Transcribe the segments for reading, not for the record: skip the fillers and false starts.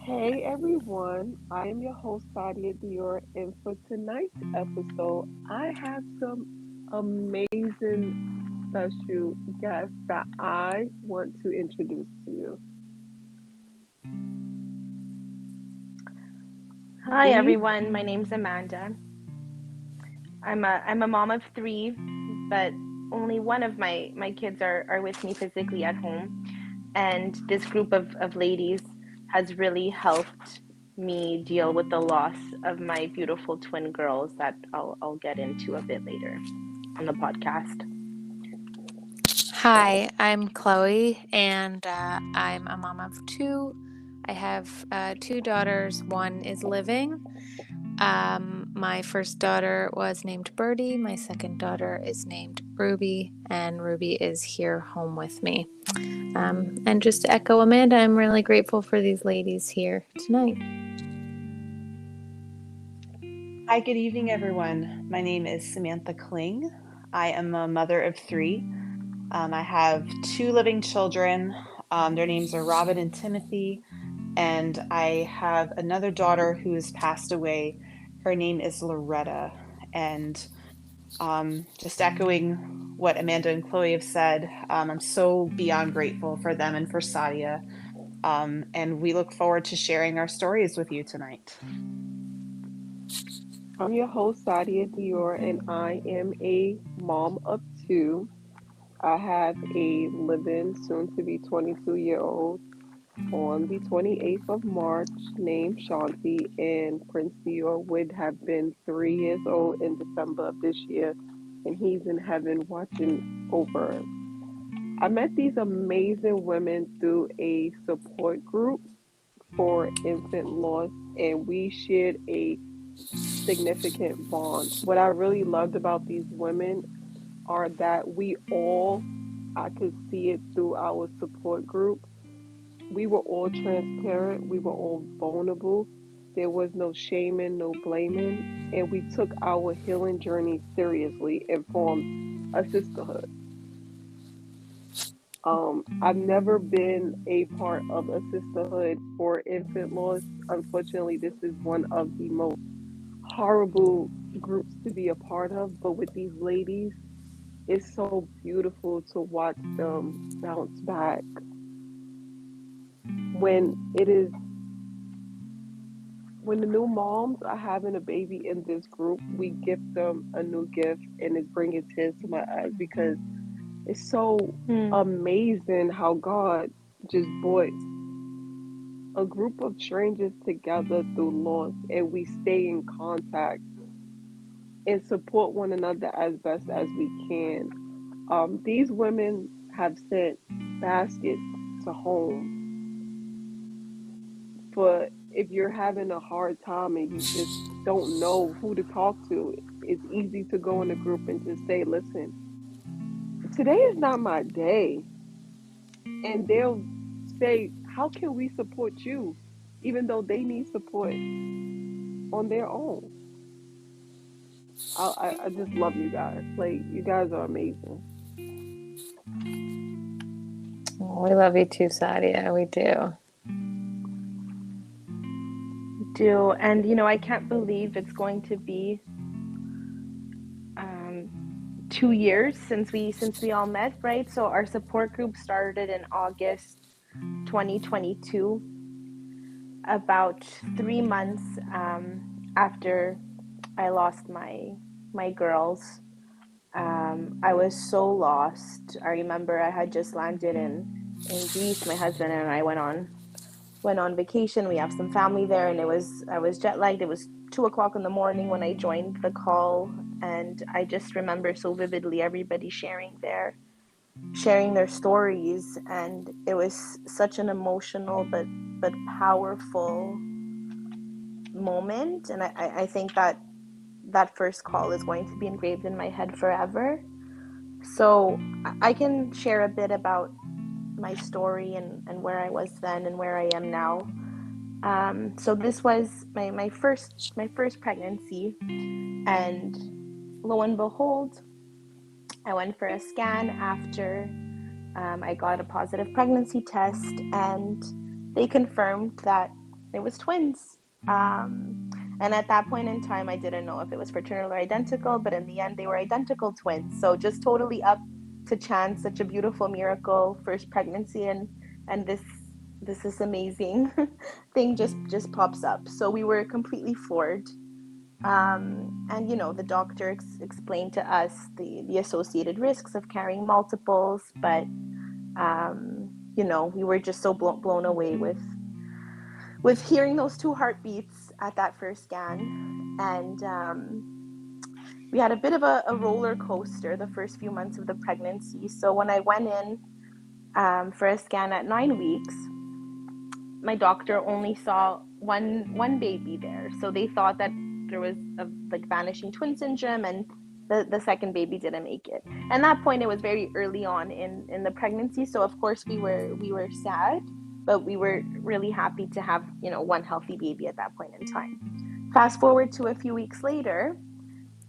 Hey everyone, I am your host Dior, and for tonight's episode, I have some amazing special guests that I want to introduce to you. Hi These, everyone, my name's Amanda. I'm a mom of three, but only one of my kids are with me physically at home. And this group of ladies has really helped me deal with the loss of my beautiful twin girls that I'll get into a bit later on the podcast. Hi, I'm Chloe, and I'm a mom of two. I have two daughters. One is living. My first daughter was named Birdie. My second daughter is named Ruby, and Ruby is here home with me. And just to echo Amanda, I'm really grateful for these ladies here tonight. Hi, good evening, everyone. My name is Samantha Kling. I am a mother of three. I have two living children. Their names are Robin and Timothy, and I have another daughter who has passed away. Her name is Loretta. And just echoing what Amanda and Chloe have said, I'm so beyond grateful for them and for Sadia. And we look forward to sharing our stories with you tonight. I'm your host Dior, and I am a mom of two. I have a living, soon to be 22-year-old on the 28th of March named Shanti, and Prince Dior would have been 3 years old in December of this year, and he's in heaven watching over us. I met these amazing women through a support group for infant loss, and we shared a significant bond. What I really loved about these women are that I could see it through our support group. We were all transparent, we were all vulnerable. There was no shaming, no blaming, and we took our healing journey seriously and formed a sisterhood. I've never been a part of a sisterhood for infant loss. Unfortunately, this is one of the most horrible groups to be a part of, but with these ladies, it's so beautiful to watch them bounce back when it is when the new moms are having a baby in this group. We gift them a new gift, and it's bringing tears to my eyes because it's so Hmm. amazing how God just brought a group of strangers together through loss, and we stay in contact and support one another as best as we can. These women have sent baskets to home for if you're having a hard time and you just don't know who to talk to. It's easy to go in a group and just say, listen, today is not my day. And they'll say, how can we support you? Even though they need support on their own. I just love you guys. Like, you guys are amazing. Oh, we love you too, Sadia. We do. Do and I can't believe it's going to be um, 2 years since we all met, right? So our support group started in August 2022, about 3 months after I lost my girls. I was so lost. I remember I had just landed in Greece. My husband and I went on vacation. We have some family there, and I was jet lagged. It was 2 o'clock in the morning when I joined the call, and I just remember so vividly everybody sharing their stories, and it was such an emotional but powerful moment. And I think that first call is going to be engraved in my head forever. So I can share a bit about my story and where I was then and where I am now. So this was my first pregnancy, and lo and behold, I went for a scan after I got a positive pregnancy test, and they confirmed that It was twins. And at that point in time, I didn't know if it was fraternal or identical, but in the end, they were identical twins. So just totally up to chance, such a beautiful miracle, first pregnancy, and this is amazing thing just pops up. So we were completely floored. And the doctor explained to us the associated risks of carrying multiples, but we were just so blown away with hearing those two heartbeats at that first scan. And we had a bit of a roller coaster the first few months of the pregnancy. So when I went in for a scan at 9 weeks, my doctor only saw one baby there. So they thought that there was a vanishing twin syndrome, and the second baby didn't make it. And that point, it was very early on in the pregnancy. So of course we were sad, but we were really happy to have, one healthy baby at that point in time. Fast forward to a few weeks later,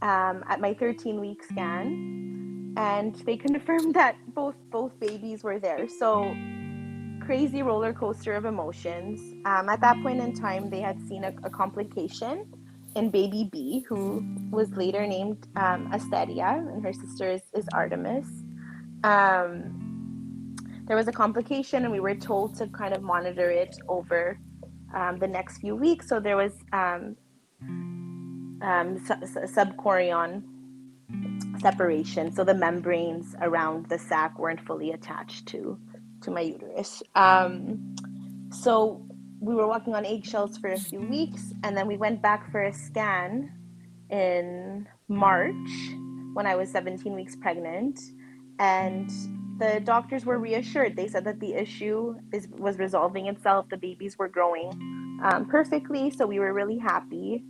at my 13-week scan, and they confirmed that both babies were there. So crazy roller coaster of emotions. At that point in time, they had seen a complication in baby B, who was later named Asteria, and her sister is Artemis. There was a complication, and we were told to kind of monitor it over the next few weeks. So there was subchorion separation, so the membranes around the sac weren't fully attached to my uterus. So we were walking on eggshells for a few weeks, and then we went back for a scan in March when I was 17 weeks pregnant, and the doctors were reassured. They said that the issue was resolving itself. The babies were growing perfectly, so we were really happy.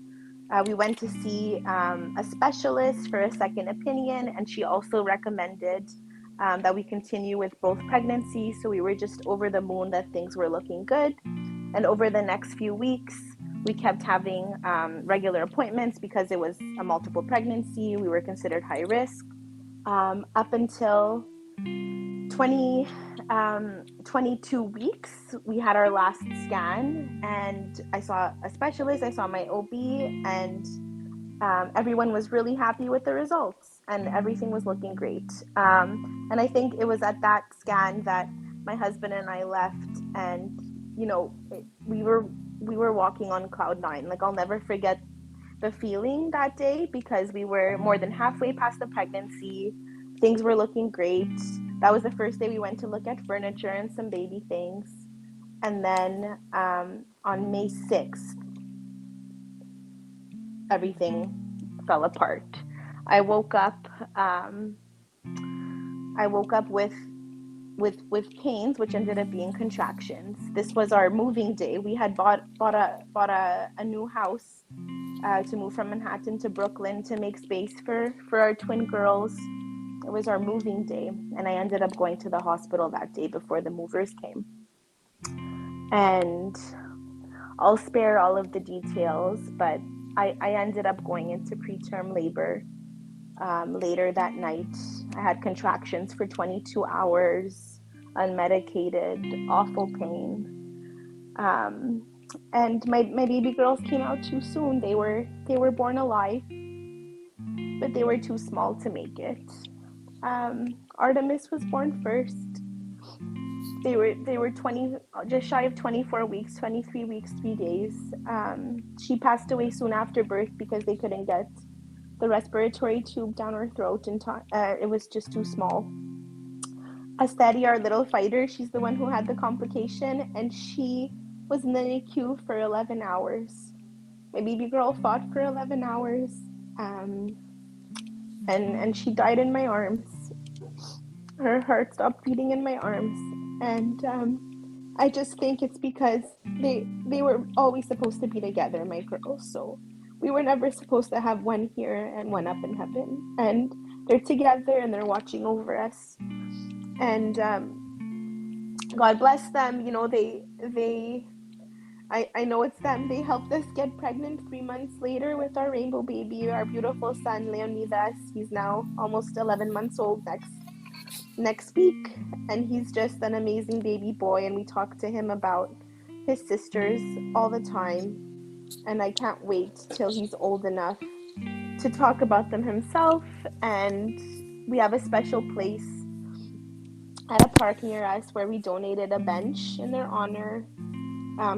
We went to see a specialist for a second opinion, and she also recommended that we continue with both pregnancies. So we were just over the moon that things were looking good. And over the next few weeks, we kept having regular appointments because it was a multiple pregnancy. We were considered high risk. Up until 22 weeks, we had our last scan, and I saw a specialist, I saw my OB, and everyone was really happy with the results, and everything was looking great. And I think it was at that scan that my husband and I left, and we were walking on cloud nine. Like, I'll never forget the feeling that day, because we were more than halfway past the pregnancy. Things were looking great. That was the first day we went to look at furniture and some baby things. And then on May 6th, everything fell apart. I woke up with pains, which ended up being contractions. This was our moving day. We had bought a new house to move from Manhattan to Brooklyn to make space for our twin girls. It was our moving day, and I ended up going to the hospital that day before the movers came. And I'll spare all of the details, but I ended up going into preterm labor later that night. I had contractions for 22 hours, unmedicated, awful pain. And my baby girls came out too soon. They were born alive, but they were too small to make it. Artemis was born first. They were 20, just shy of 24 weeks, 23 weeks, 3 days. She passed away soon after birth because they couldn't get the respiratory tube down her throat, and it was just too small. Asteria, our little fighter, she's the one who had the complication, and she was in the NICU for 11 hours. My baby girl fought for 11 hours, and she died in my arms. Her heart stopped beating in my arms, and I just think it's because they were always supposed to be together, my girls. So we were never supposed to have one here and one up in heaven, and they're together and they're watching over us. And God bless them. I know it's them. They helped us get pregnant 3 months later with our rainbow baby, our beautiful son, Leonidas. He's now almost 11 months old next week, and he's just an amazing baby boy. And we talked to him about his sisters all the time, and I can't wait till he's old enough to talk about them himself. And we have a special place at a park near us where we donated a bench in their honor.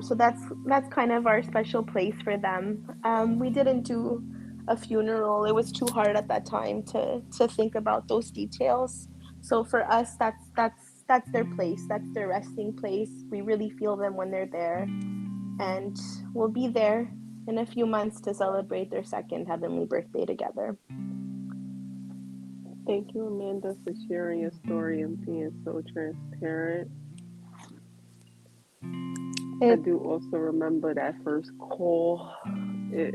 So that's kind of our special place for them. We didn't do a funeral. It was too hard at that time to think about those details. So for us, that's their place. That's their resting place. We really feel them when they're there, and we'll be there in a few months to celebrate their second heavenly birthday together. Thank you, Amanda, for sharing your story and being so transparent. I It, do also remember that first call. I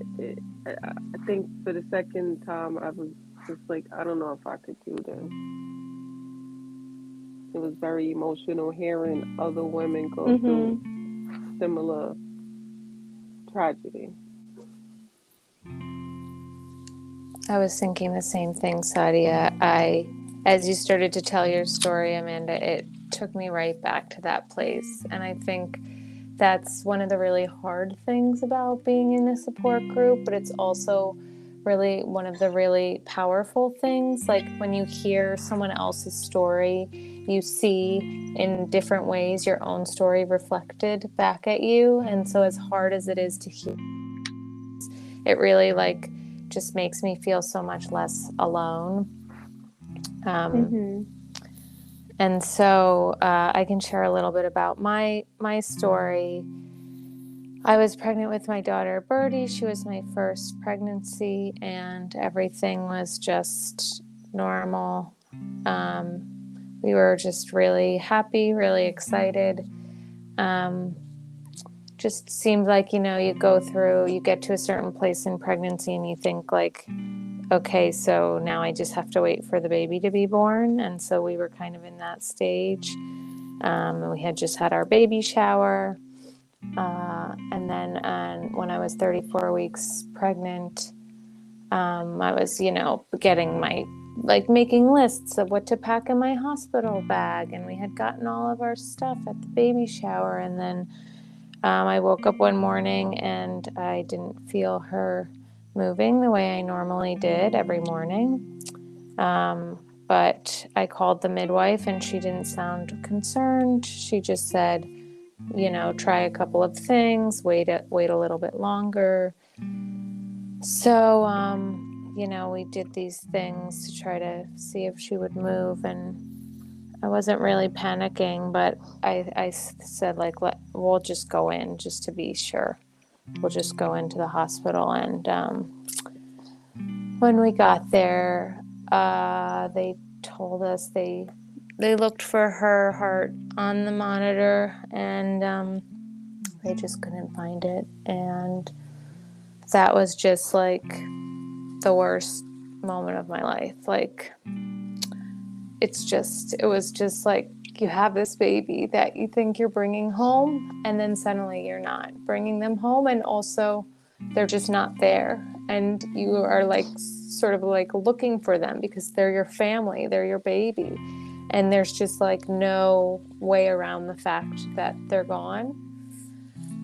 think for the second time, I was just like, I don't know if I could do this. It was very emotional hearing other women go through Mm-hmm. similar tragedy. I was thinking the same thing, Sadia. As you started to tell your story, Amanda, it took me right back to that place. And I think that's one of the really hard things about being in a support group, but it's also really one of the really powerful things. Like when you hear someone else's story, you see in different ways your own story reflected back at you. And so as hard as it is to hear, it really like just makes me feel so much less alone. Mm-hmm. And so I can share a little bit about my story. I was pregnant with my daughter, Birdie. She was my first pregnancy, and everything was just normal. We were just really happy, really excited. Just seemed like, you know, you get to a certain place in pregnancy and you think like, okay, so now I just have to wait for the baby to be born. And so we were kind of in that stage. We had just had our baby shower. And then when I was 34 weeks pregnant, I was, you know, making lists of what to pack in my hospital bag. And we had gotten all of our stuff at the baby shower. And then I woke up one morning and I didn't feel her moving the way I normally did every morning. But I called the midwife and she didn't sound concerned. She just said, you know, try a couple of things, wait a little bit longer. So, you know, we did these things to try to see if she would move, and I wasn't really panicking, but I said, like, we'll just go in just to be sure. We'll just go into the hospital. And when we got there, they told us they looked for her heart on the monitor, and they just couldn't find it. And that was just like the worst moment of my life. Like, it was just like you have this baby that you think you're bringing home, and then suddenly you're not bringing them home, and also they're just not there, and you are like sort of like looking for them because they're your family, they're your baby, and there's just like no way around the fact that they're gone.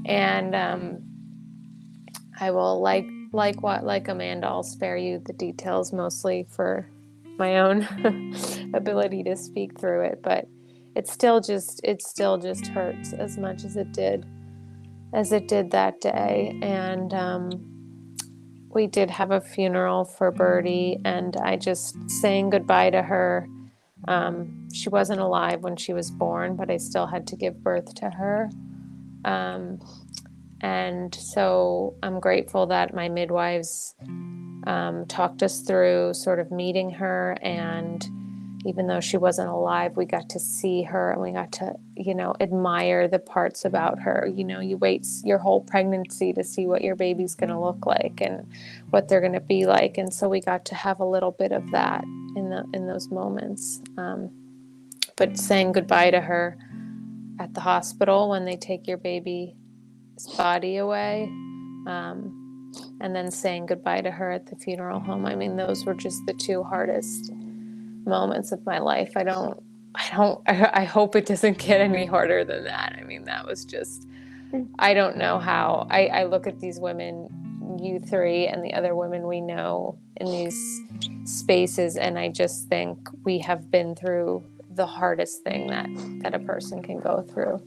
And I will like Amanda, I'll spare you the details mostly for my own ability to speak through it, but it still just hurts as much as it did that day. And we did have a funeral for Birdie, and I just saying goodbye to her. She wasn't alive when she was born, but I still had to give birth to her. And so I'm grateful that my midwives talked us through sort of meeting her. And even though she wasn't alive, we got to see her and we got to, you know, admire the parts about her. You know, you wait your whole pregnancy to see what your baby's going to look like and what they're going to be like. And so we got to have a little bit of that in those moments. But saying goodbye to her at the hospital when they take your baby's body away, and then saying goodbye to her at the funeral home. I mean, those were just the two hardest moments of my life. I hope it doesn't get any harder than that. I mean, that was just I don't know how. I look at these women, you three, and the other women we know in these spaces, and I just think we have been through the hardest thing that a person can go through.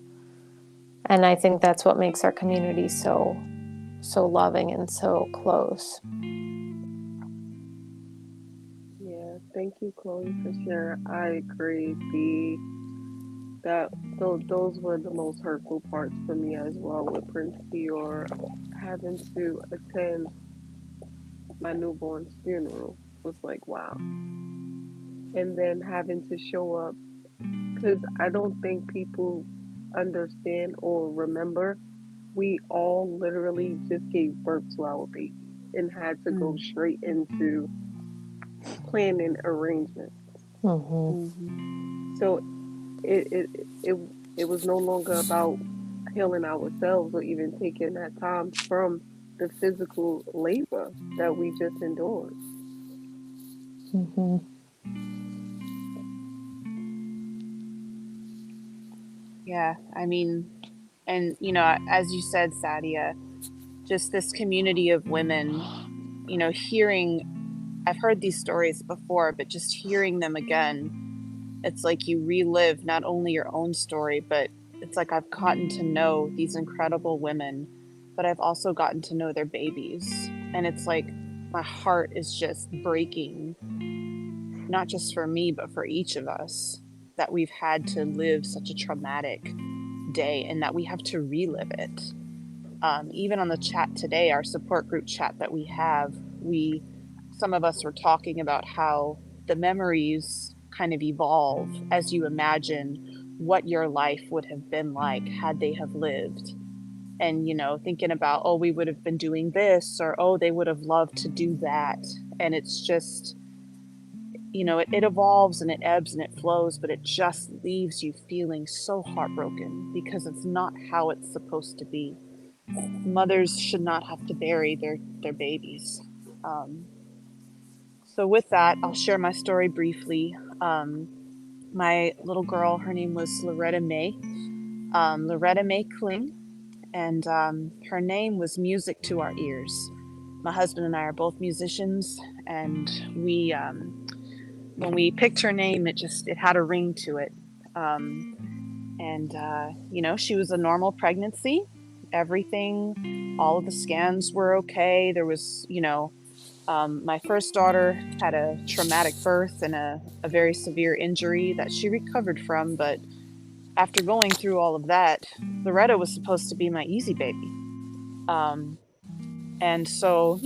And I think that's what makes our community so loving and so close. Yeah, thank you, Chloe, for sharing. I agree. That those were the most hurtful parts for me as well with Prince Dior. Having to attend my newborn's funeral was like wow, and then having to show up because I don't think people understand or remember. We all literally just gave birth to our baby and had to go Mm. straight into planning arrangements. Mm-hmm. So it it it it was no longer about healing ourselves or even taking that time from the physical labor that we just endured. Mm-hmm. Yeah, I mean, and as you said, Sadia, just this community of women, hearing, I've heard these stories before, but just hearing them again, it's like you relive not only your own story, but it's like I've gotten to know these incredible women, but I've also gotten to know their babies. And it's like my heart is just breaking, not just for me, but for each of us, that we've had to live such a traumatic day and that we have to relive it. Even on the chat today, our support group chat that we have, some of us were talking about how the memories kind of evolve as you imagine what your life would have been like had they have lived. And, thinking about, oh, we would have been doing this, or oh, they would have loved to do that. And it's just, it evolves and it ebbs and it flows, but it just leaves you feeling so heartbroken because it's not how it's supposed to be. Mothers should not have to bury their babies. Um, so with that, I'll share my story briefly. My little girl, her name was Loretta May Kling, and her name was music to our ears. My husband and I are both musicians, and when we picked her name, it had a ring to it. And she was a normal pregnancy. Everything, all of the scans were okay. There was, my first daughter had a traumatic birth and a very severe injury that she recovered from. But after going through all of that, Loretta was supposed to be my easy baby. Um, and so,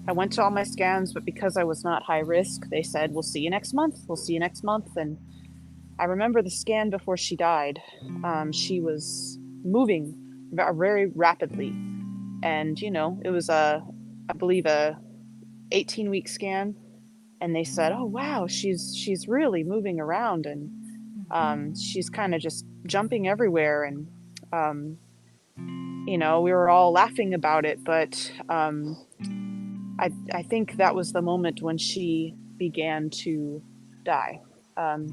I went to all my scans, but because I was not high risk, they said, we'll see you next month. We'll see you next month. And I remember the scan before she died. She was moving very rapidly. And, it was I believe a 18-week scan. And they said, oh, wow, she's really moving around. And she's kind of just jumping everywhere. And, we were all laughing about it. But I think that was the moment when she began to die,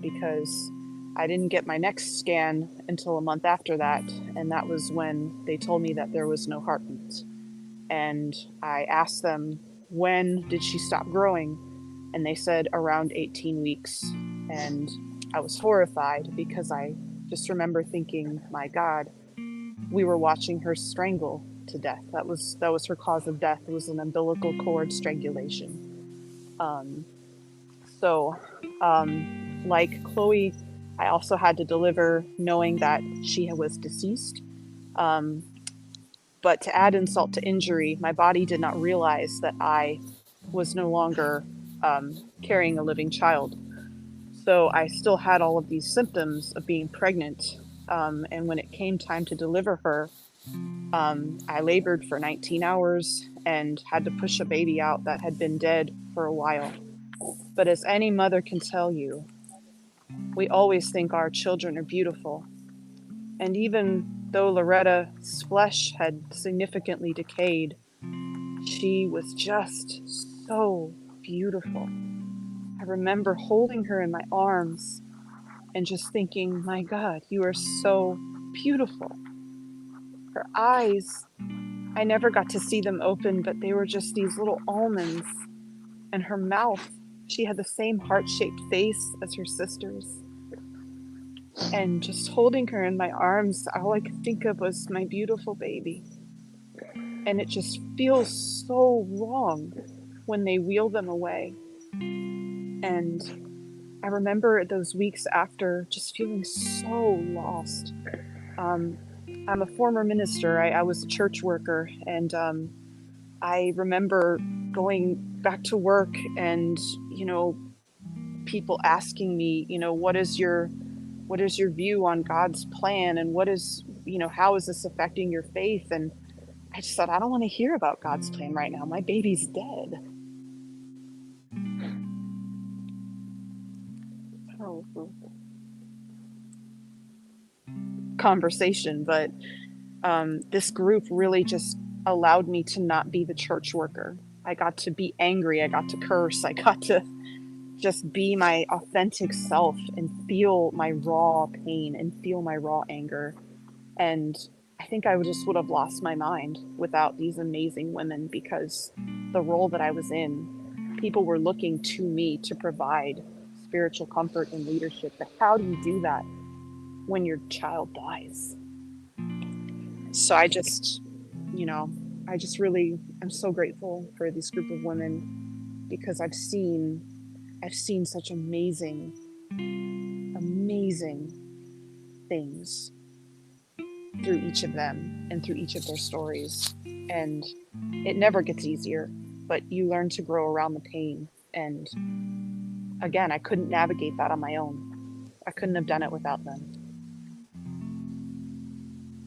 because I didn't get my next scan until a month after that, and that was when they told me that there was no heartbeat. And I asked them, when did she stop growing? And they said around 18 weeks. And I was horrified because I just remember thinking, my God, we were watching her strangle to death. That was her cause of death. It was an umbilical cord strangulation. Um, so, like Chloe, I also had to deliver knowing that she was deceased. Um, but to add insult to injury, my body did not realize that I was no longer carrying a living child. So I still had all of these symptoms of being pregnant. And when it came time to deliver her, I labored for 19 hours and had to push a baby out that had been dead for a while. But as any mother can tell you, we always think our children are beautiful. And even though Loretta's flesh had significantly decayed, she was just so beautiful. I remember holding her in my arms and just thinking, my God, you are so beautiful. Her eyes, I never got to see them open, but they were just these little almonds. And her mouth, she had the same heart-shaped face as her sisters. And just holding her in my arms, all I could think of was my beautiful baby. And it just feels so wrong when they wheel them away. And I remember those weeks after just feeling so lost. I'm a former minister. I was a church worker, and I remember going back to work and, people asking me, what is your view on God's plan, and how is this affecting your faith? And I just thought, I don't want to hear about God's plan right now. My baby's dead. Powerful. Conversation, but this group really just allowed me to not be the church worker. I got to be angry. I got to curse. I got to just be my authentic self and feel my raw pain and feel my raw anger. And I think I just would have lost my mind without these amazing women, because the role that I was in, people were looking to me to provide spiritual comfort and leadership. But how do you do that when your child dies? So I'm so grateful for this group of women, because I've seen such amazing things through each of them and through each of their stories. And it never gets easier, but you learn to grow around the pain. And again, I couldn't navigate that on my own. I couldn't have done it without them.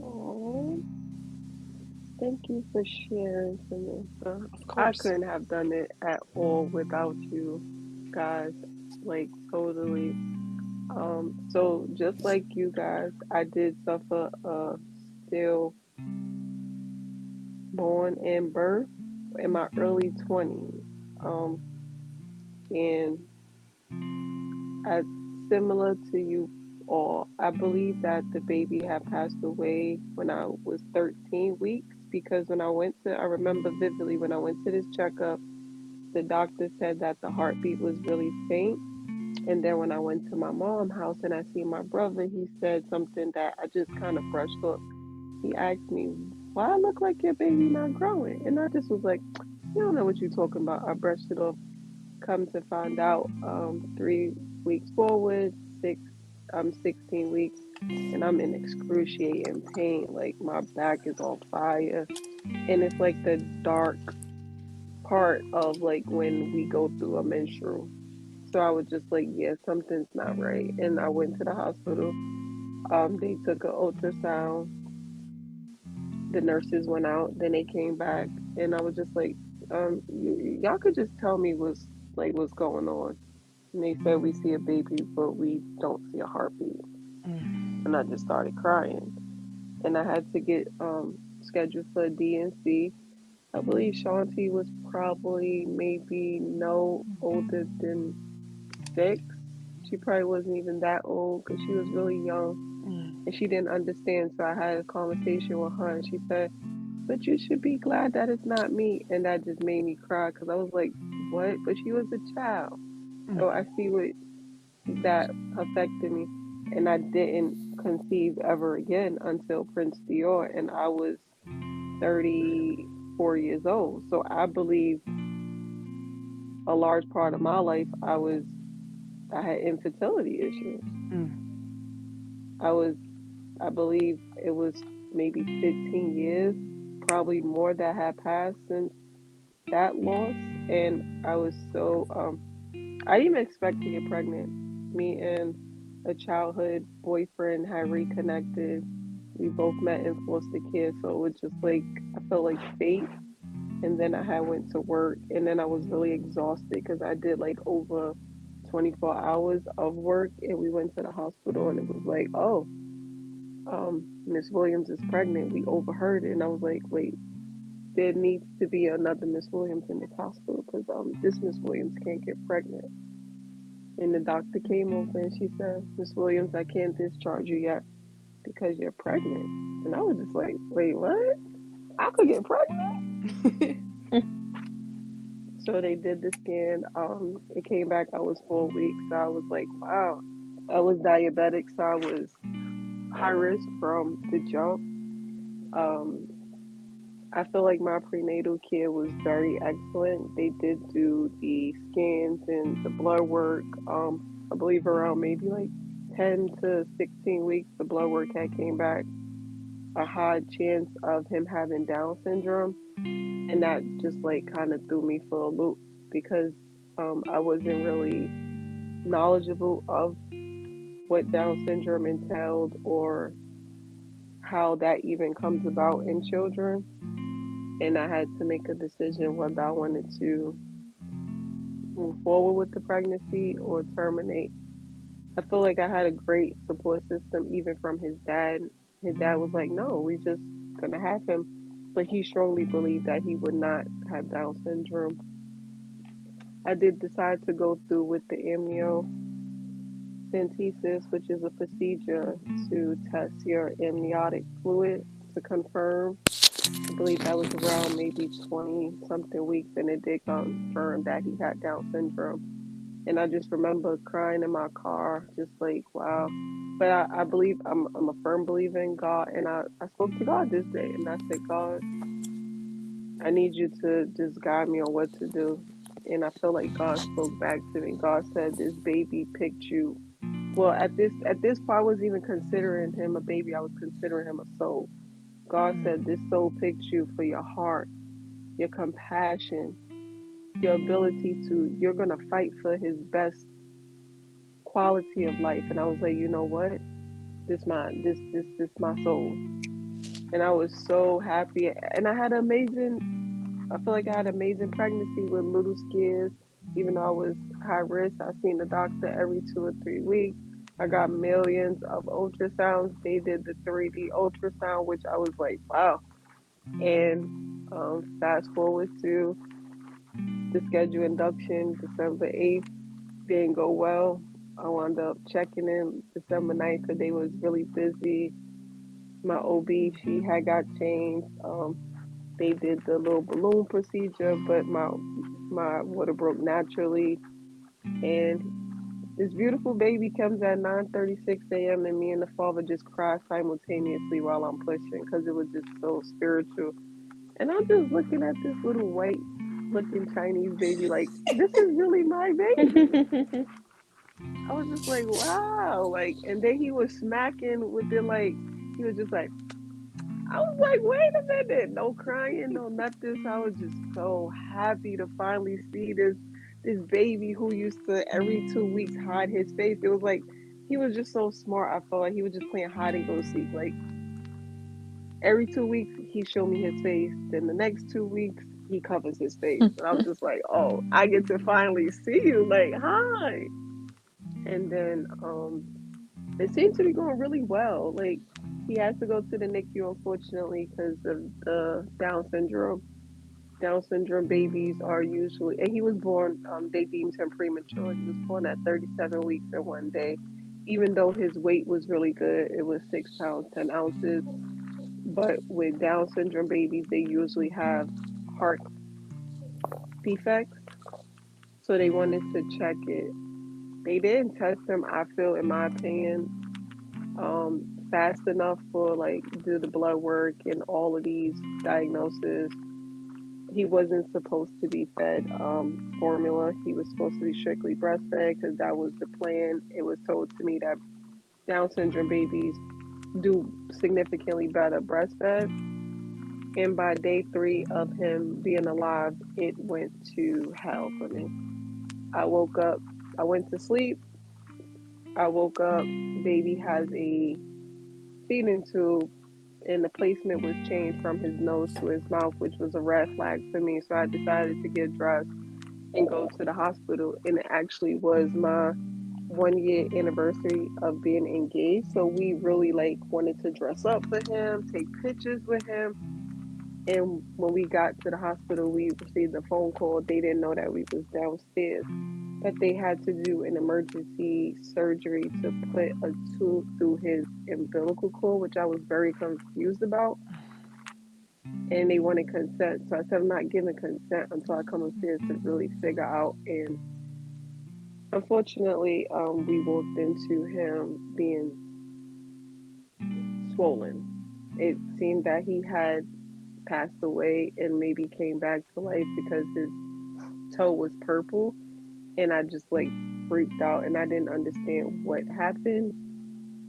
Oh, thank you for sharing, Samantha. Of I course. couldn't have done it at all without you guys, like totally. So just like you guys, I did suffer still born and birth in my early 20s. Um, and I, similar to you all, I believe that the baby had passed away when I was 13 weeks, because I remember vividly when I went to this checkup, the doctor said that the heartbeat was really faint. And then when I went to my mom's house and I seen my brother, he said something that I just kind of brushed off. He asked me, "Why I look like your baby not growing?" And I just was like, "You don't know what you're talking about." I brushed it off. Come to find out, 3 weeks forward, I'm 16 weeks, and I'm in excruciating pain. Like my back is on fire, and it's like the dark part of like when we go through a menstrual. So I was just like, yeah, something's not right. And I went to the hospital. They took an ultrasound. The nurses went out. Then they came back, and I was just like, y'all could just tell me what's going on. And they said we see a baby, but we don't see a heartbeat. And I just started crying. And I had to get scheduled for a DNC. I believe Shanti was probably maybe no older than 6. She probably wasn't even that old because she was really young and she didn't understand. So I had a conversation with her and she said, "But you should be glad that it's not me." And that just made me cry because I was like, what? But she was a child. So I see what that affected me. And I didn't conceive ever again until Prince Dior, and I was 34 years old. So I believe a large part of my life I had infertility issues. I was I believe it was maybe 15 years, probably more that had passed since that loss, and I was so I didn't even expect to get pregnant. Me and a childhood boyfriend had reconnected. We both met in foster care, so it was just like I felt like fate. And then I had went to work, and then I was really exhausted because I did like over 24 hours of work, and we went to the hospital, and it was like, oh, Miss Williams is pregnant. We overheard it, and I was like, wait, there needs to be another Miss Williams in this hospital because this Miss Williams can't get pregnant. And the doctor came over and she said, "Miss Williams, I can't discharge you yet because you're pregnant." And I was just like, wait, what? I could get pregnant? So they did the scan. It came back I was 4 weeks. So I was like, wow. I was diabetic, so I was high risk from the jump. Um, I feel like my prenatal care was very excellent. They did do the scans and the blood work. I believe around maybe like 10 to 16 weeks, the blood work had came back a high chance of him having Down syndrome, and that just like kind of threw me for a loop because I wasn't really knowledgeable of what Down syndrome entailed or how that even comes about in children. And I had to make a decision whether I wanted to move forward with the pregnancy or terminate. I feel like I had a great support system, even from his dad. His dad was like, no, we just gonna have him. But he strongly believed that he would not have Down syndrome. I did decide to go through with the amniocentesis, which is a procedure to test your amniotic fluid to confirm. I believe that was around maybe 20 something weeks, and it did confirm that he had Down syndrome. And I just remember crying in my car, just like, wow. But I believe I'm a firm believer in God, and I spoke to God this day, and I said, God, I need you to just guide me on what to do. And I feel like God spoke back to me. God said, "This baby picked you." Well, at this point, I wasn't even considering him a baby. I was considering him a soul. God said, "This soul picked you for your heart, your compassion, your ability to. You're gonna fight for his best quality of life." And I was like, you know what? This my soul. And I was so happy. And I feel like I had an amazing pregnancy with little scares. Even though I was high risk, I seen the doctor every 2 or 3 weeks. I got millions of ultrasounds. They did the 3D ultrasound, which I was like, wow. And fast forward to the schedule induction, December 8th, didn't go well. I wound up checking in December 9th because they was really busy. My OB, she had got changed. They did the little balloon procedure, but my water broke naturally, and this beautiful baby comes at 9:36 a.m. and me and the father just cry simultaneously while I'm pushing because it was just so spiritual. And I'm just looking at this little white looking Chinese baby like this is really my baby. I was just like, wow, like, and then he was smacking within like he was just like I was like, wait a minute, no crying, no nothing. So I was just so happy to finally see this baby who used to every 2 weeks hide his face. It was like he was just so smart. I felt like he was just playing hide and go seek. Like every 2 weeks he showed me his face. Then the next 2 weeks he covers his face. And I was just like, oh, I get to finally see you. Like, hi. And then it seems to be going really well. Like he has to go to the NICU unfortunately because of the Down syndrome. Down syndrome babies are usually, and he was born. They deemed him premature. He was born at 37 weeks and 1 day. Even though his weight was really good, it was 6 pounds 10 ounces. But with Down syndrome babies, they usually have heart defects, so they wanted to check it. They didn't test him. I feel, in my opinion, fast enough for like do the blood work and all of these diagnoses. He wasn't supposed to be fed formula. He was supposed to be strictly breastfed because that was the plan. It was told to me that Down syndrome babies do significantly better breastfed. And by day 3 of him being alive, it went to hell for me. I woke up, I went to sleep. I woke up, baby has a feeding tube, and the placement was changed from his nose to his mouth, which was a red flag for me. So I decided to get dressed and go to the hospital. And it actually was my 1 year anniversary of being engaged. So we really like wanted to dress up for him, take pictures with him. And when we got to the hospital, we received a phone call. They didn't know that we was downstairs, that they had to do an emergency surgery to put a tube through his umbilical cord, which I was very confused about, and they wanted consent. So I said I'm not giving consent until I come upstairs to really figure out. And unfortunately, we walked into him being swollen. It seemed that he had passed away and maybe came back to life because his toe was purple, and I just like freaked out and I didn't understand what happened,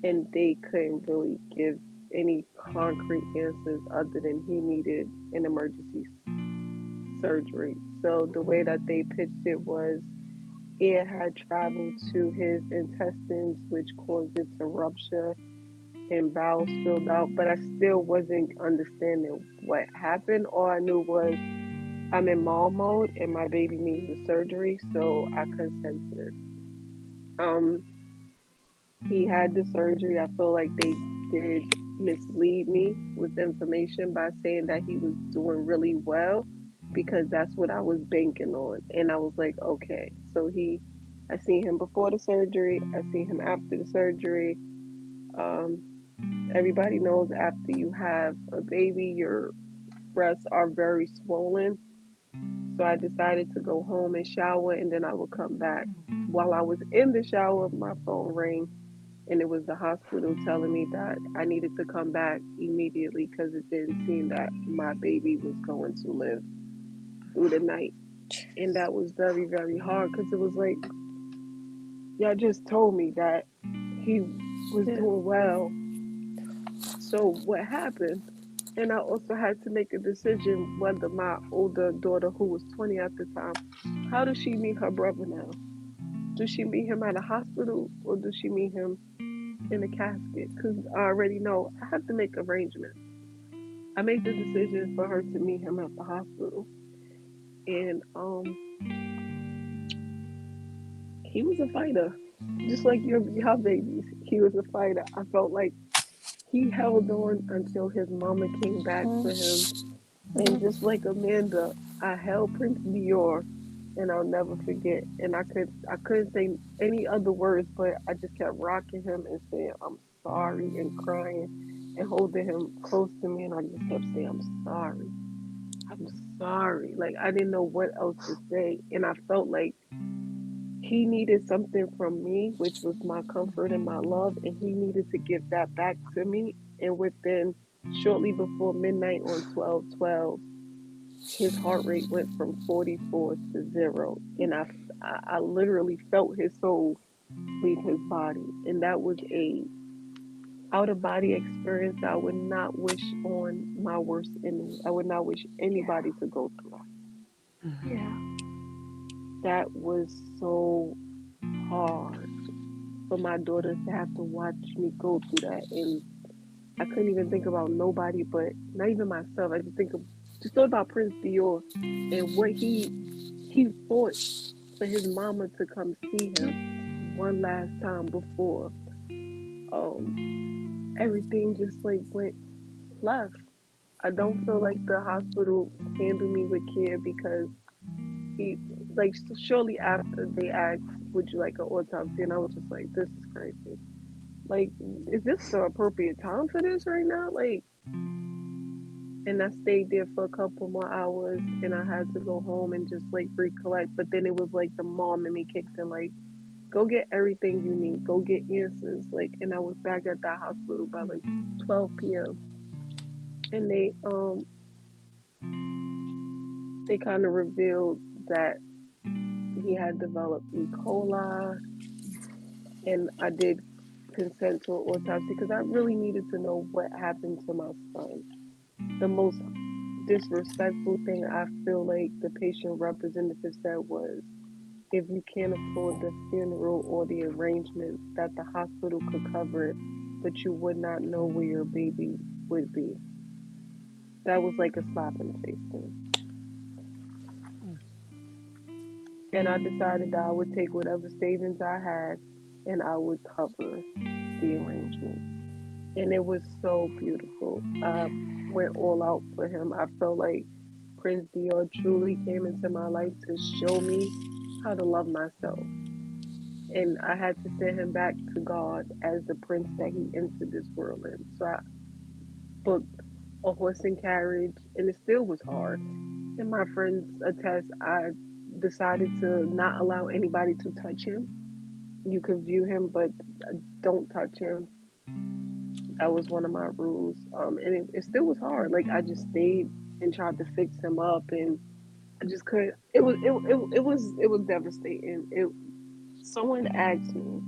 and they couldn't really give any concrete answers other than he needed an emergency surgery. So the way that they pitched it was it had traveled to his intestines, which caused it to rupture and bowels filled out, but I still wasn't understanding what happened. All I knew was I'm in mom mode and my baby needs a surgery, so I consented. Um, he had the surgery. I feel like they did mislead me with information by saying that he was doing really well because that's what I was banking on. And I was like, okay. I seen him before the surgery. I seen him after the surgery. Um, Everybody knows after you have a baby, your breasts are very swollen. So I decided to go home and shower and then I would come back. While I was in the shower, my phone rang and it was the hospital telling me that I needed to come back immediately because it didn't seem that my baby was going to live through the night. And that was very, very hard because it was like, y'all just told me that he was Yeah. doing well. So what happened? And I also had to make a decision whether my older daughter, who was 20 at the time, how does she meet her brother now? Does she meet him at a hospital or does she meet him in a casket? Because I already know I have to make arrangements. I made the decision for her to meet him at the hospital. And he was a fighter. Just like your babies. He was a fighter. I felt like he held on until his mama came back for him. And just like Amanda, I held Prince Dior and I'll never forget. And I couldn't say any other words, but I just kept rocking him and saying I'm sorry and crying and holding him close to me and I just kept saying I'm sorry. I'm sorry. Like I didn't know what else to say. And I felt like he needed something from me, which was my comfort and my love, and he needed to give that back to me. And within shortly before midnight on 12/12, his heart rate went from 44 to zero. And I literally felt his soul leave his body. And that was a out of body experience that I would not wish on my worst enemy. I would not wish anybody to go through that. Yeah. That was so hard for my daughters to have to watch me go through that. And I couldn't even think about nobody but not even myself. I just thought about Prince Dior and what he fought for his mama to come see him one last time before um everything just like went left. I don't feel like the hospital handled me with care because he like shortly after they asked, would you like an autopsy? And I was just like, this is crazy. Like, is this the appropriate time for this right now? Like, and I stayed there for a couple more hours and I had to go home and just like recollect. But then it was like the mom in me kicked in, like, go get everything you need, go get answers. Like, and I was back at that hospital by like 12 p.m. And they kind of revealed that he had developed E. coli, and I did consent to an autopsy because I really needed to know what happened to my son. The most disrespectful thing I feel like the patient representative said was, if you can't afford the funeral or the arrangements, that the hospital could cover it, but you would not know where your baby would be. That was like a slap in the face to me. And I decided that I would take whatever savings I had and I would cover the arrangements. And it was so beautiful. I went all out for him. I felt like Prince Dior truly came into my life to show me how to love myself. and I had to send him back to God as the prince that he entered this world in. So I booked a horse and carriage, and it still was hard. And my friends attest, I decided to not allow anybody to touch him. You could view him, but don't touch him. That was one of my rules. And it still was hard. Like I just stayed and tried to fix him up, and I just couldn't. It was devastating. It. Someone asked me,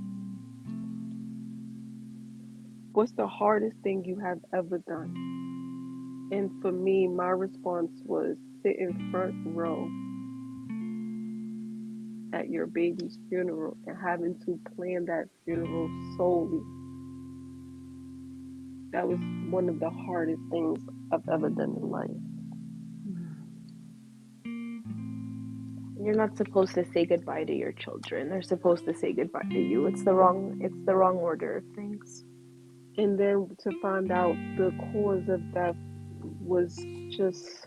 "What's the hardest thing you have ever done?" And for me, my response was sit in front row at your baby's funeral and having to plan that funeral solely. That was one of the hardest things I've ever done in life. You're not supposed to say goodbye to your children. They're supposed to say goodbye to you. It's the wrong order of things. And then to find out the cause of death was just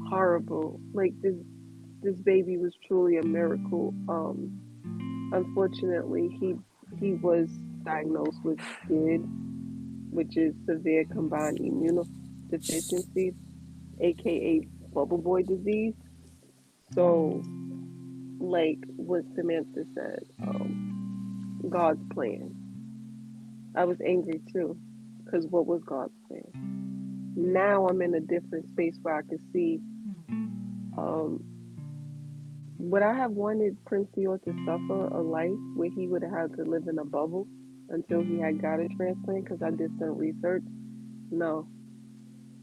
horrible. Like this baby was truly a miracle. Unfortunately, he was diagnosed with SCID, which is severe combined immunodeficiency, aka bubble boy disease. So, like what Samantha said, God's plan. I was angry too, because what was God's plan? Now I'm in a different space where I can see, um, would I have wanted Prince Dior to suffer a life where he would have had to live in a bubble until he had got a transplant? Because I did some research. No,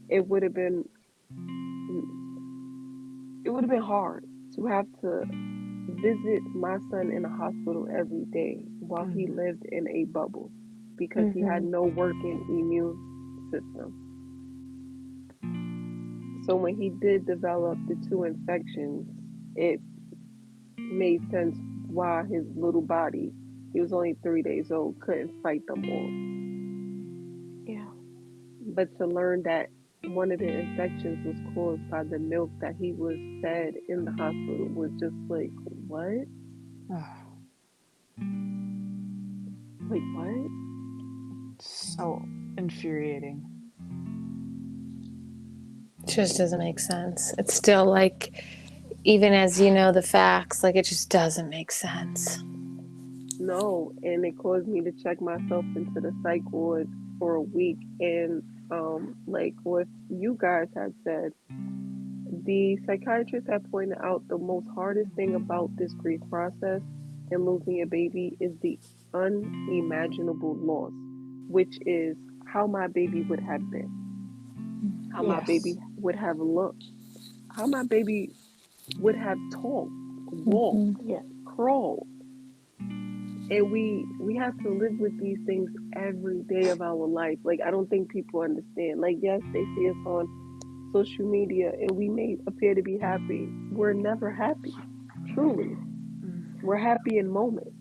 it would have been it would have been hard to have to visit my son in a hospital every day while he lived in a bubble because he had Mm-hmm. no working immune system. So when he did develop the two infections, it made sense why his little body, he was only 3 days old, couldn't fight them off. Yeah. But to learn that one of the infections was caused by the milk that he was fed in the hospital was just like, what? Like, what? So infuriating. It just doesn't make sense. It's still like, even as you know the facts, like it just doesn't make sense. No, and it caused me to check myself into the psych ward for a week. And like what you guys had said, the psychiatrist had pointed out the most hardest thing about this grief process and losing a baby is the unimaginable loss, which is how my baby would have been, how my Yes. baby would have looked, how my baby would have talked, walked, Mm-hmm. Yeah. crawled. And we have to live with these things every day of our life. Like I don't think people understand. Like yes, they see us on social media and we may appear to be happy. We're never happy. Truly. We're happy in moments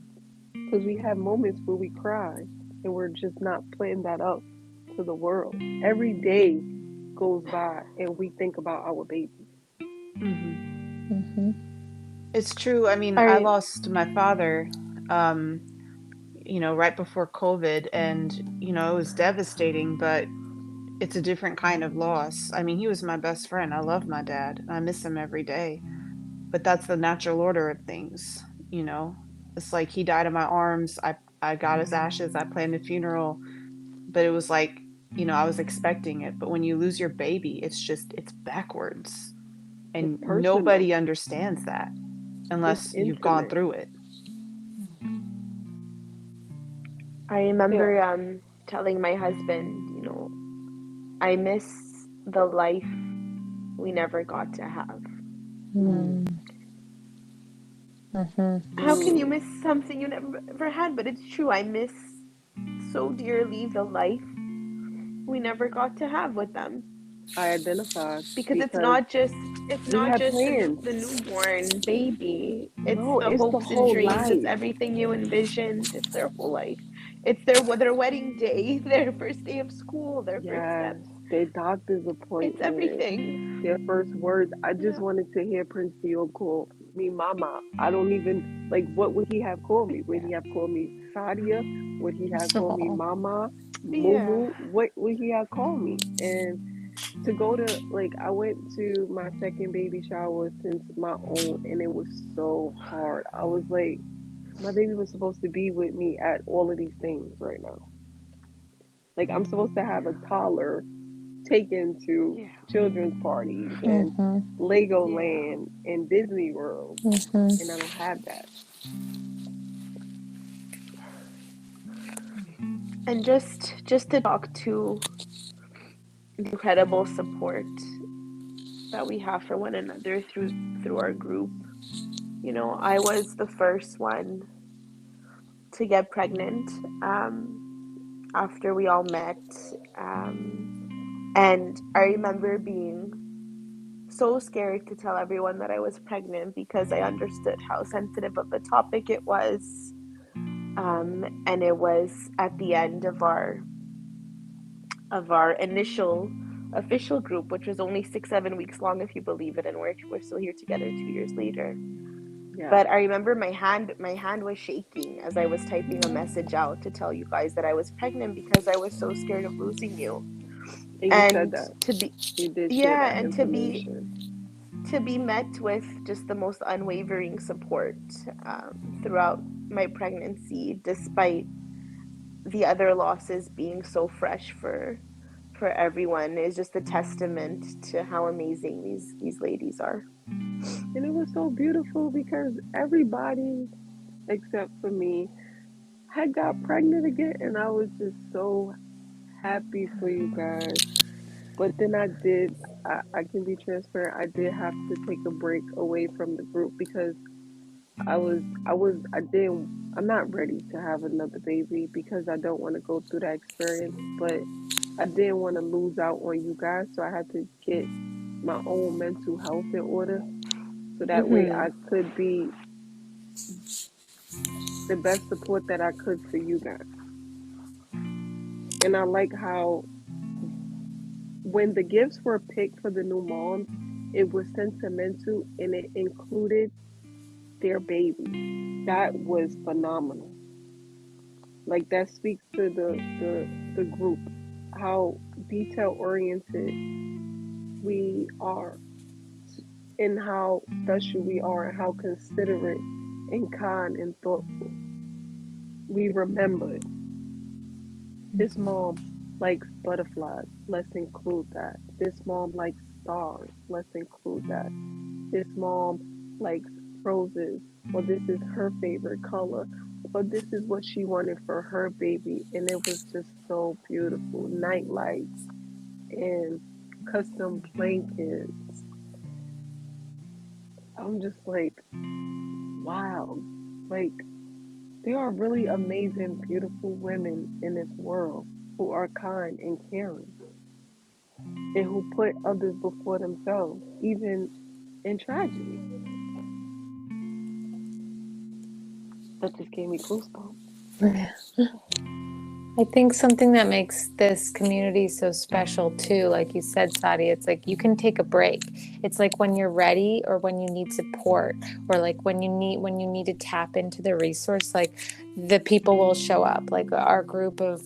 because we have moments where we cry and we're just not putting that up to the world. Every day goes by and we think about our baby. Mm-hmm. It's true. I mean, I I lost my father, um, right before COVID, and, it was devastating, but it's a different kind of loss. I mean, he was my best friend. I love my dad. And I miss him every day. But that's the natural order of things, you know. It's like he died in my arms. I got his ashes. I planned a funeral, but it was like, I was expecting it. But when you lose your baby, it's backwards. It's And personal. nobody understands that It's unless you've gone intimate. through it. I Yeah. remember telling my husband, I miss the life we never got to have. Mm, Mm-hmm. How can you mm. miss something you never had? But it's true. I miss so dearly the life we never got to have with them. I identify Because it's because not just it's we not had just plans. the newborn baby. It's No, the it's the hopes and whole dreams. It's life. everything you envisioned. It's their whole life. It's their wedding day, their first day of school, their first Yes, steps. their doctor's It's appointment, everything. their first words. I just Yeah. wanted to hear Prince Dior call me Mama. I don't even like what would he have called me? Would Yeah. he have called me Sadia? Would he have called me Oh. Mama? Yeah. Mumu? What would he have called me? And to go to like I went to my second baby shower since my own and it was so hard. I was like, my baby was supposed to be with me at all of these things right now. Like I'm supposed to have a toddler taken to Yeah. children's parties and Mm-hmm. Yeah. Legoland and Disney World, and I Mm-hmm. don't have that. And just to talk to the incredible support that we have for one another through our group. You know, I was the first one to get pregnant after we all met. Um, and I remember being so scared to tell everyone that I was pregnant because I understood how sensitive of a topic it was. And it was at the end of our initial official group, which was only 6 7 weeks long, if you believe it, and we're still here together 2 years later. Yeah, But I remember my hand was shaking as I was typing a message out to tell you guys that I was pregnant because I was so scared of losing you. and you said And that. to be You did share yeah, that and information. to be met with just the most unwavering support throughout my pregnancy, despite the other losses being so fresh for everyone, is just a testament to how amazing these ladies are. And it was so beautiful because everybody except for me had got pregnant again, and I was just so happy for you guys. But then I can be transparent. I did have to take a break away from the group because I didn't, I'm not ready to have another baby because I don't want to go through that experience, but I didn't want to lose out on you guys. So I had to get my own mental health in order so that way Mm-hmm. I could be the best support that I could for you guys. And I like how when the gifts were picked for the new moms, it was sentimental and it included their baby. That was phenomenal. Like that speaks to the group, how detail oriented we are, and how special we are, and how considerate and kind and thoughtful. We remembered this mom likes butterflies. Let's include that. This mom likes stars. Let's include that. This mom likes roses, or this is her favorite color, or this is what she wanted for her baby. And it was just so beautiful. Night lights and custom blankets. I'm just like, wow. Like, there are really amazing, beautiful women in this world who are kind and caring and who put others before themselves, even in tragedy. That just gave me goosebumps. I think something that makes this community so special too, like you said, Sadi, it's like you can take a break. It's like when you're ready or when you need support or like when you need to tap into the resource, like the people will show up. Like our group of,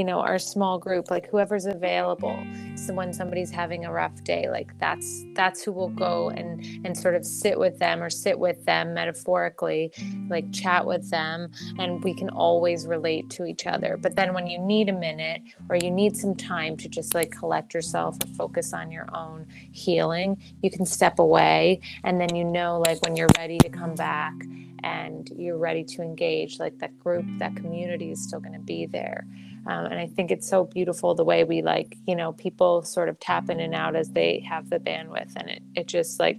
our small group, like whoever's available. So when somebody's having a rough day, like that's who will go and sort of sit with them or sit with them metaphorically, like chat with them, and we can always relate to each other. But then when you need a minute or you need some time to just like collect yourself or focus on your own healing, you can step away, and then like when you're ready to come back and you're ready to engage, like that group, that community is still going to be there. And I think it's so beautiful the way we people sort of tap in and out as they have the bandwidth, and it just like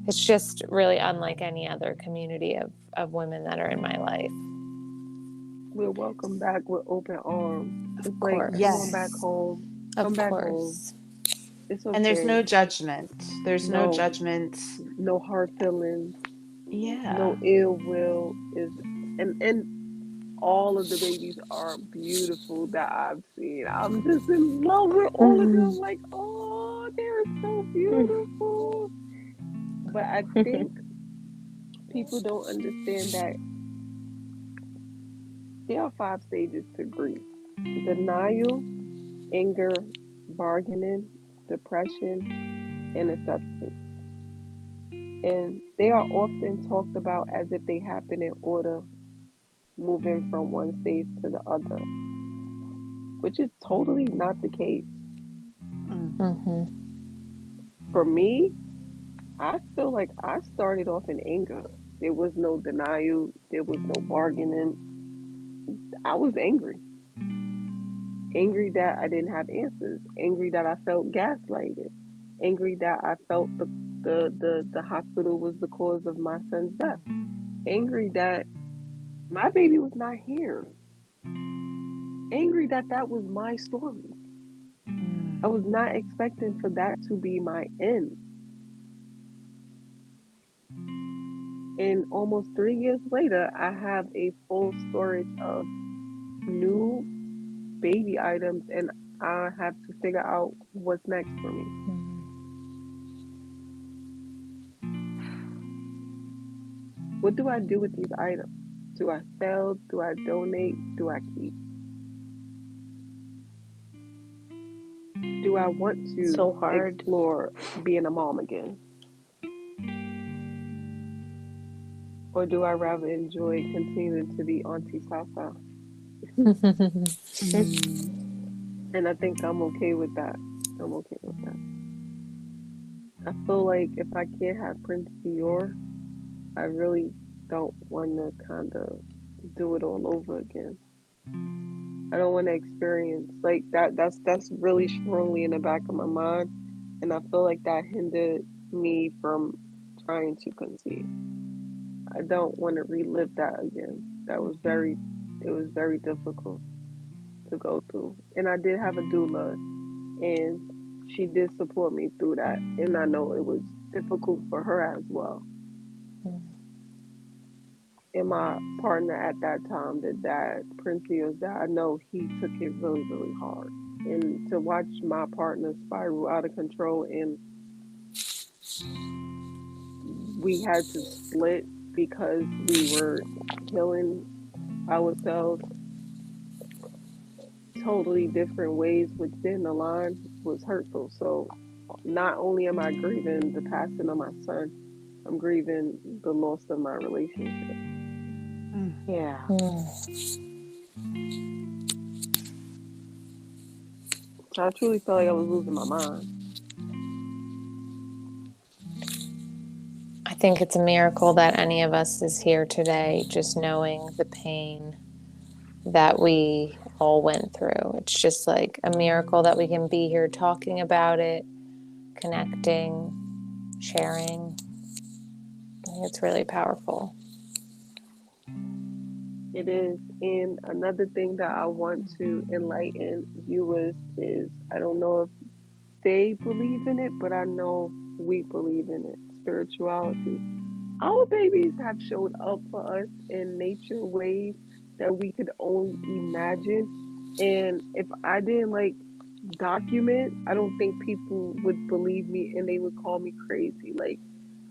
it's just really unlike any other community of women that are in my life. We're welcome back with open arms. Of It's like, come on back course. Yes. home. Come Of back home. course. It's And there's okay. no judgment. There's no No, judgment. no hard feelings. Yeah. No ill will is, and all of the babies are beautiful that I've seen. I'm just in love with all of them. Like, oh, they're so beautiful. But I think people don't understand that there are 5 stages to grief: denial, anger, bargaining, depression, and acceptance. And they are often talked about as if they happen in order, moving from one stage to the other, which is totally not the case. For me, I feel like I started off in anger. There was no denial, there was no bargaining. I was angry. Angry that I didn't have answers, angry that I felt gaslighted, angry that I felt the hospital was the cause of my son's death, angry that my baby was not here, angry that that was my story. I was not expecting for that to be my end. And almost 3 years later, I have a full storage of new baby items, and I have to figure out what's next for me. What do I do with these items? Do I sell? Do I donate? Do I keep? Do I want to So hard. explore being a mom again? Or do I rather enjoy continuing to be Auntie Sasa? And I think I'm okay with that. I'm okay with that. I feel like if I can't have Prince Dior, I really don't want to kind of do it all over again. I don't want to experience like that. That's really strongly in the back of my mind, and I feel like that hindered me from trying to conceive. I don't want to relive that again. It was very difficult to go through, and I did have a doula, and she did support me through that, and I know it was difficult for her as well. And my partner at that time, the dad, Prince Leo's dad, I know he took it really, really hard. And to watch my partner spiral out of control, and we had to split because we were healing ourselves totally different ways within the line, was hurtful. So not only am I grieving the passing of my son, I'm grieving the loss of my relationship. Yeah. So I truly felt like I was losing my mind. I think it's a miracle that any of us is here today, just knowing the pain that we all went through. It's just like a miracle that we can be here talking about it, connecting, sharing. I think it's really powerful. It is. And another thing that I want to enlighten viewers is I don't know if they believe in it, but I know we believe in it. Spirituality. Our babies have showed up for us in nature ways that we could only imagine. And if I didn't like document, I don't think people would believe me and they would call me crazy. Like,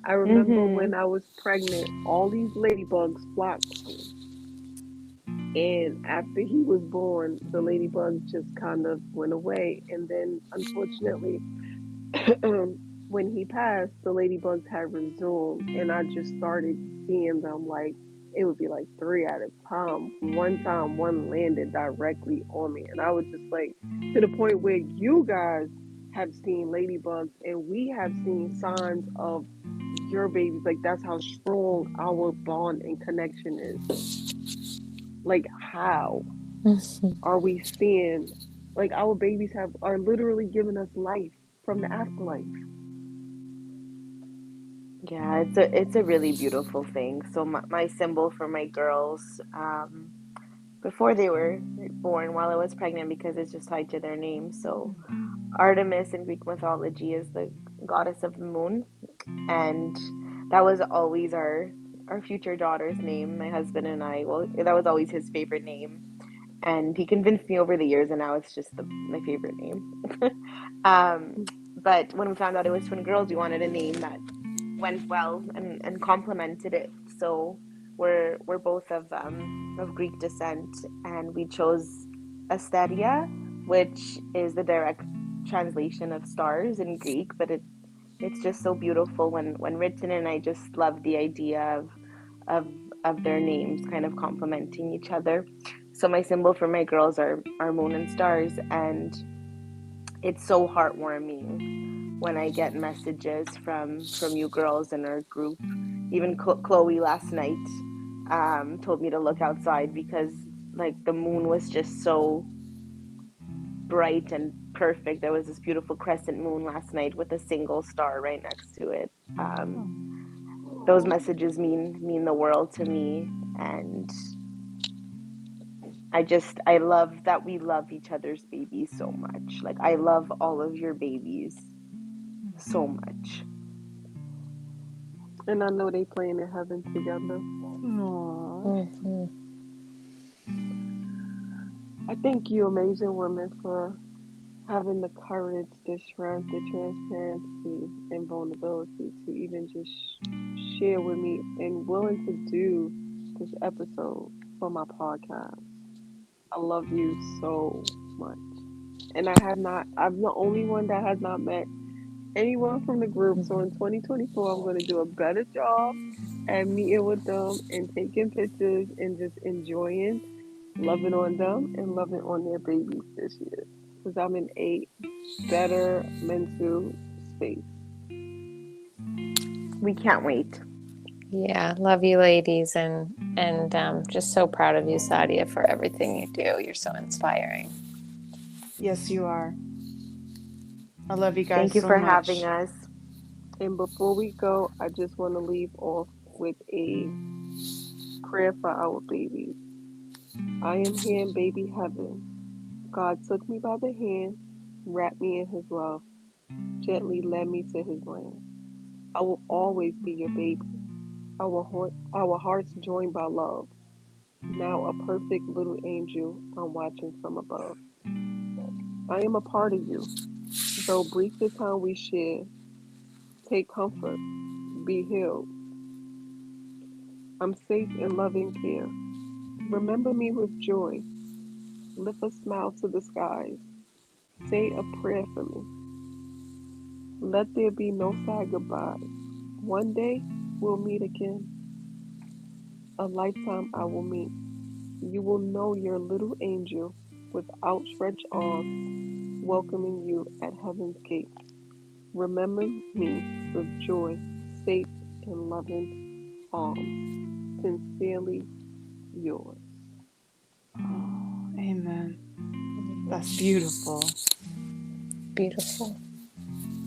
I remember when I was pregnant, all these ladybugs flocked to me. And after he was born, the ladybugs just kind of went away. And then, unfortunately, when he passed, the ladybugs had resumed, and I just started seeing them like it would be like three at a time. One time, one landed directly on me, and I was just like, to the point where you guys have seen ladybugs, and we have seen signs of your babies. Like, that's how strong our bond and connection is. Like, how are we seeing? Like, our babies are literally giving us life from the afterlife. Yeah, it's a really beautiful thing. So my symbol for my girls, before they were born, while I was pregnant, because it's just tied to their name. So Artemis in Greek mythology is the goddess of the moon, and that was always our future daughter's name. My husband and I, well, that was always his favorite name, and he convinced me over the years, and now it's just my favorite name. um, but when we found out it was twin girls, we wanted a name that went well and complemented it. So we're both of Greek descent, and we chose Asteria, which is the direct translation of stars in Greek, but it's just so beautiful when written, and I just love the idea of of their names kind of complementing each other. So my symbol for my girls are moon and stars, and it's so heartwarming when I get messages from you girls in our group. Even Chloe last night told me to look outside because like the moon was just so bright and perfect. There was this beautiful crescent moon last night with a single star right next to it. Those messages mean the world to me, and I love that we love each other's babies so much. Like I love all of your babies so much. And I know they playing in heaven together. Aww. Mm-hmm. I thank you, amazing women, for having the courage, the strength, the transparency, and vulnerability to even just share with me and willing to do this episode for my podcast. I love you so much. And I'm the only one that has not met anyone from the group. So in 2024, I'm going to do a better job at meeting with them and taking pictures and just enjoying loving on them and loving on their babies this year. Because I'm in a better mental space. We can't wait. Yeah, love you, ladies, and just so proud of you, Sadia, for everything you do. You're so inspiring. Yes, you are. I love you guys Thank you so for having much. us. And before we go, I just want to leave off with a prayer for our babies. I am here in baby heaven. God took me by the hand, wrapped me in his love, gently led me to his land. I will always be your baby. Our hearts joined by love. Now a perfect little angel I'm watching from above. I am a part of you. Though brief the time we share, take comfort, be healed. I'm safe in loving care. Remember me with joy. Lift a smile to the skies. Say a prayer for me. Let there be no sad goodbyes. One day we'll meet again. A lifetime I will meet. You will know your little angel with outstretched arms welcoming you at heaven's gate. Remember me with joy, safe and loving arms. Sincerely yours. Oh, amen. That's beautiful. Beautiful.